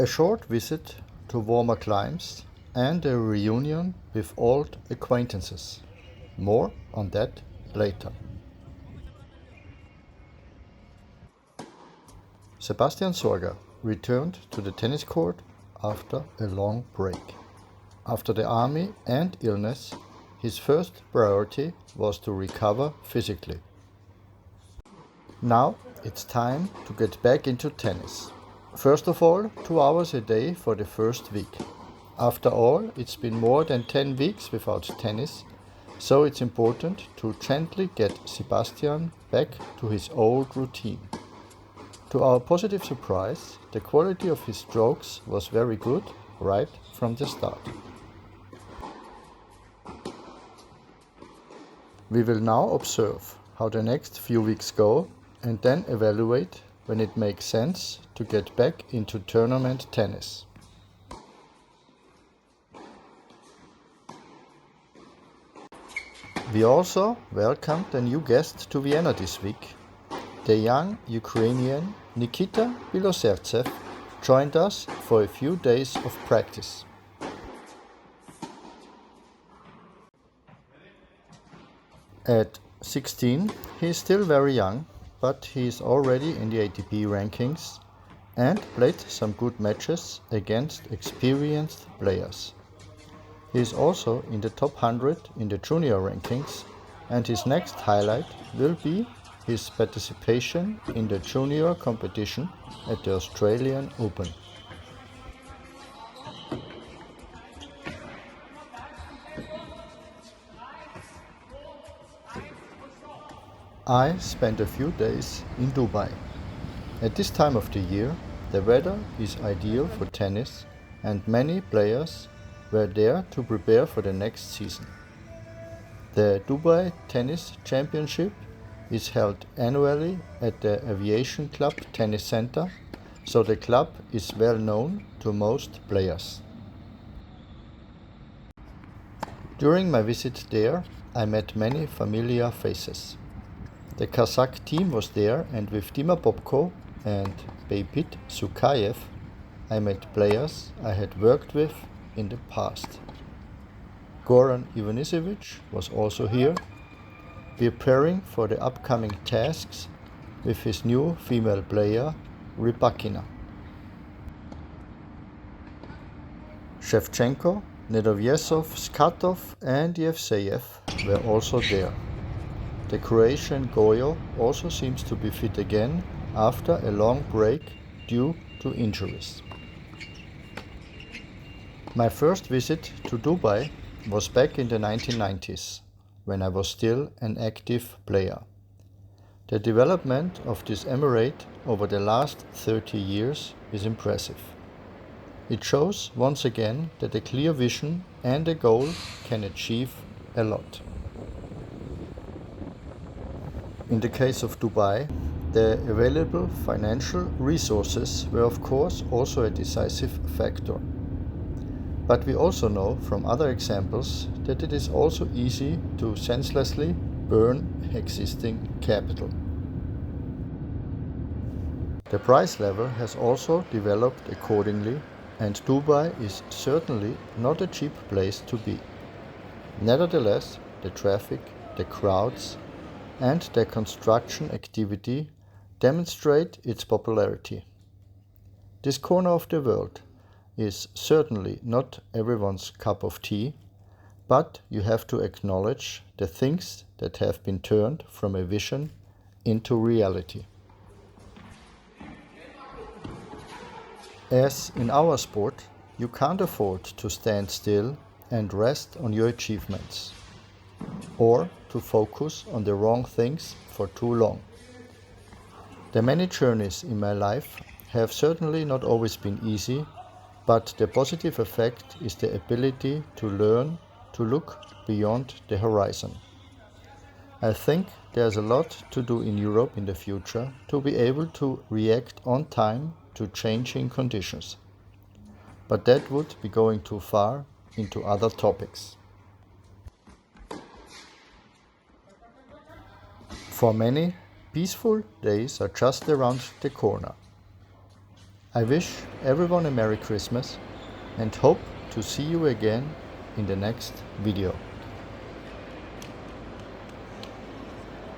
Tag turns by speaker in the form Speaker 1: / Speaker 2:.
Speaker 1: A short visit to warmer climes and a reunion with old acquaintances. More on that later. Sebastian Sorger returned to the tennis court after a long break. After the army and illness, his first priority was to recover physically. Now it's time to get back into tennis. First of all, 2 hours a day for the first week. After all, it's been more than 10 weeks without tennis, so it's important to gently get Sebastian back to his old routine. To our positive surprise, the quality of his strokes was very good right from the start. We will now observe how the next few weeks go and then evaluate when it makes sense to get back into tournament tennis. We also welcomed a new guest to Vienna this week. The young Ukrainian Nikita Bilosertsev joined us for a few days of practice. At 16, he is still very young, but he is already in the ATP rankings and played some good matches against experienced players. He is also in the top 100 in the junior rankings, and his next highlight will be his participation in the junior competition at the Australian Open. I spent a few days in Dubai. At this time of the year, the weather is ideal for tennis, and many players were there to prepare for the next season. The Dubai Tennis Championship is held annually at the Aviation Club Tennis Center, so the club is well known to most players. During my visit there, I met many familiar faces. The Kazakh team was there, and with Dima Bobko and Bejbit Sukayev, I met players I had worked with in the past. Goran Ivanisevic was also here, preparing for the upcoming tasks with his new female player, Rybakina. Shevchenko, Nedovyesov, Skatov and Yevseyev were also there. The Croatian Gojo also seems to be fit again after a long break due to injuries. My first visit to Dubai was back in the 1990s, when I was still an active player. The development of this emirate over the last 30 years is impressive. It shows once again that a clear vision and a goal can achieve a lot. In the case of Dubai, the available financial resources were of course also a decisive factor. But we also know from other examples that it is also easy to senselessly burn existing capital. The price level has also developed accordingly, and Dubai is certainly not a cheap place to be. Nevertheless, the traffic, the crowds, and the construction activity demonstrate its popularity. This corner of the world is certainly not everyone's cup of tea, but you have to acknowledge the things that have been turned from a vision into reality. As in our sport, you can't afford to stand still and rest on your achievements, or to focus on the wrong things for too long. The many journeys in my life have certainly not always been easy, but the positive effect is the ability to learn to look beyond the horizon. I think there's a lot to do in Europe in the future to be able to react on time to changing conditions. But that would be going too far into other topics. For many, peaceful days are just around the corner. I wish everyone a Merry Christmas and hope to see you again in the next video.